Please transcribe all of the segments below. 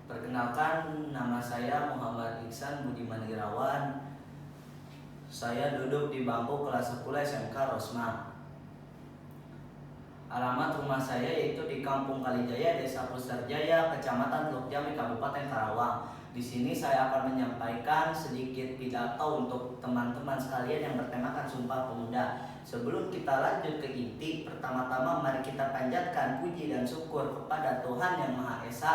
Perkenalkan, nama saya Muhammad Iksan Budiman Irawan. Saya duduk di bangku kelas 10 SMK Rosma. Alamat rumah saya yaitu di Kampung Kalijaya, Desa Pusarjaya, Kecamatan Teluk Jambi, Kabupaten Karawang. Di sini saya akan menyampaikan sedikit pidato untuk teman-teman sekalian yang bertemakan Sumpah Pemuda. Sebelum kita lanjut ke inti, pertama-tama mari kita panjatkan puji dan syukur kepada Tuhan Yang Maha Esa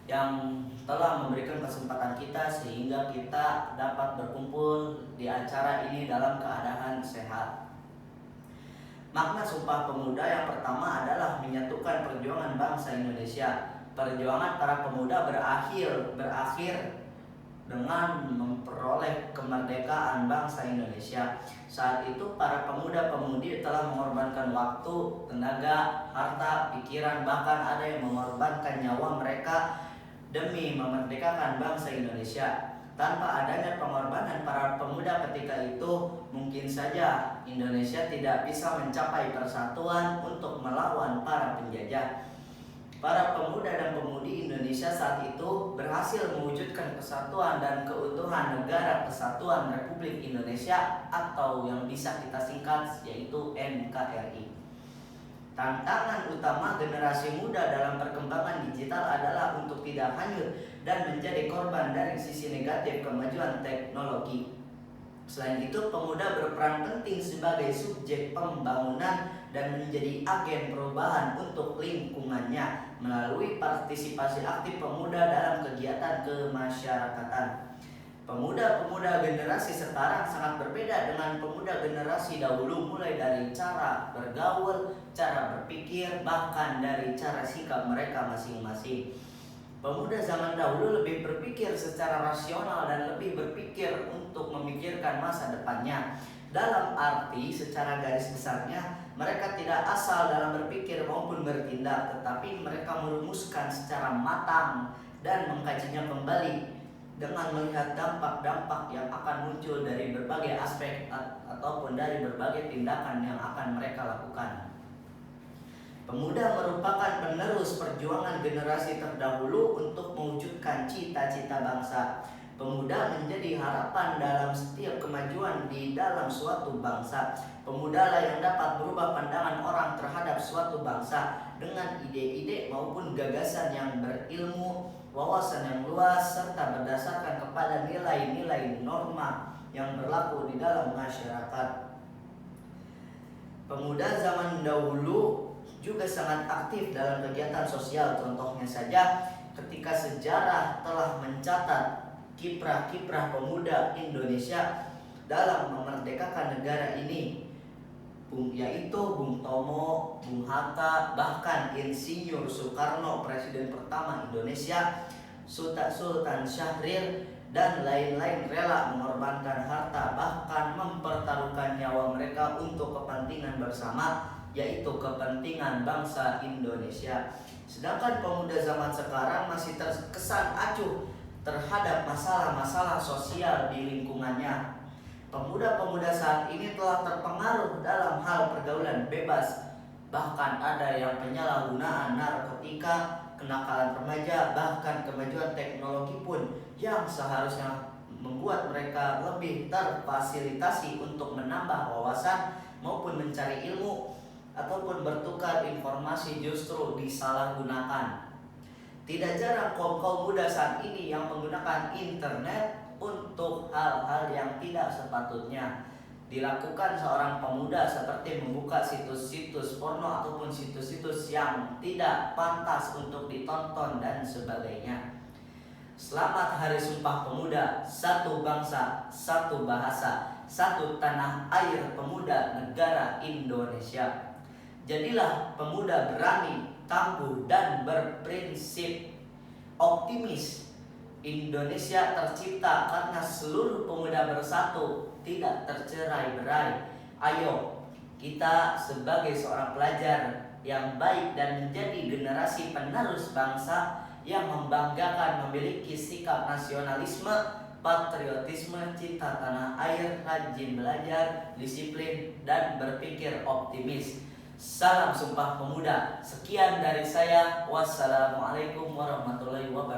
yang telah memberikan kesempatan kita sehingga kita dapat berkumpul di acara ini dalam keadaan sehat. Makna Sumpah Pemuda yang pertama adalah menyatukan perjuangan bangsa Indonesia. Perjuangan para pemuda berakhir dengan memperoleh kemerdekaan bangsa Indonesia. Saat itu para pemuda-pemudi telah mengorbankan waktu, tenaga, harta, pikiran, bahkan ada yang mengorbankan nyawa mereka demi memerdekakan bangsa Indonesia. Tanpa adanya pengorbanan para pemuda ketika itu, mungkin saja Indonesia tidak bisa mencapai persatuan untuk melawan para penjajah. Para pemuda dan pemudi Indonesia saat itu berhasil mewujudkan kesatuan dan keutuhan Negara Kesatuan Republik Indonesia atau yang bisa kita singkat yaitu NKRI. Tantangan utama generasi muda dalam perkembangan digital adalah untuk tidak hanyut dan menjadi korban dari sisi negatif kemajuan teknologi. Selain itu, pemuda berperan penting sebagai subjek pembangunan dan menjadi agen perubahan untuk lingkungannya melalui partisipasi aktif pemuda dalam kegiatan kemasyarakatan. Pemuda-pemuda generasi sekarang sangat berbeda dengan pemuda generasi dahulu, mulai dari cara bergaul, cara berpikir, bahkan dari cara sikap mereka masing-masing. Pemuda zaman dahulu lebih berpikir secara rasional dan lebih berpikir untuk memikirkan masa depannya. Dalam arti secara garis besarnya, mereka tidak asal dalam berpikir maupun bertindak, tetapi mereka merumuskan secara matang dan mengkajinya kembali dengan melihat dampak-dampak yang akan muncul dari berbagai aspek ataupun dari berbagai tindakan yang akan mereka lakukan. Pemuda merupakan penerus perjuangan generasi terdahulu untuk mewujudkan cita-cita bangsa. Pemuda menjadi harapan dalam setiap kemajuan di dalam suatu bangsa. Pemudalah yang dapat merubah pandangan orang terhadap suatu bangsa dengan ide-ide maupun gagasan yang berilmu, wawasan yang luas, serta berdasarkan kepada nilai-nilai norma yang berlaku di dalam masyarakat. Pemuda zaman dahulu juga sangat aktif dalam kegiatan sosial. Contohnya saja ketika sejarah telah mencatat kiprah-kiprah pemuda Indonesia dalam memerdekakan negara ini, yaitu Bung Tomo, Bung Hatta, bahkan Insinyur Soekarno, Presiden pertama Indonesia, Sultan Syahrir, dan lain-lain rela mengorbankan harta, bahkan mempertaruhkan nyawa mereka untuk kepentingan bersama, yaitu kepentingan bangsa Indonesia. Sedangkan pemuda zaman sekarang masih terkesan acuh terhadap masalah-masalah sosial di lingkungannya. Pemuda-pemuda saat ini telah terpengaruh dalam hal pergaulan bebas, bahkan ada yang penyalahgunaan narkotika, kenakalan remaja, bahkan kemajuan teknologi pun yang seharusnya membuat mereka lebih terfasilitasi untuk menambah wawasan maupun mencari ilmu ataupun bertukar informasi justru disalahgunakan. Tidak jarang kaum muda saat ini yang menggunakan internet untuk hal-hal yang tidak sepatutnya dilakukan seorang pemuda, seperti membuka situs-situs porno ataupun situs-situs yang tidak pantas untuk ditonton dan sebagainya. Selamat Hari Sumpah Pemuda, satu bangsa, satu bahasa, satu tanah air pemuda negara Indonesia. Jadilah pemuda berani, tangguh, dan berprinsip. Optimis. Indonesia tercipta karena seluruh pemuda bersatu, tidak tercerai-berai. Ayo, kita sebagai seorang pelajar yang baik dan menjadi generasi penerus bangsa yang membanggakan, memiliki sikap nasionalisme, patriotisme, cinta tanah air, rajin belajar, disiplin, dan berpikir optimis. Salam Sumpah Pemuda. Sekian dari saya. Wassalamualaikum warahmatullahi wabarakatuh.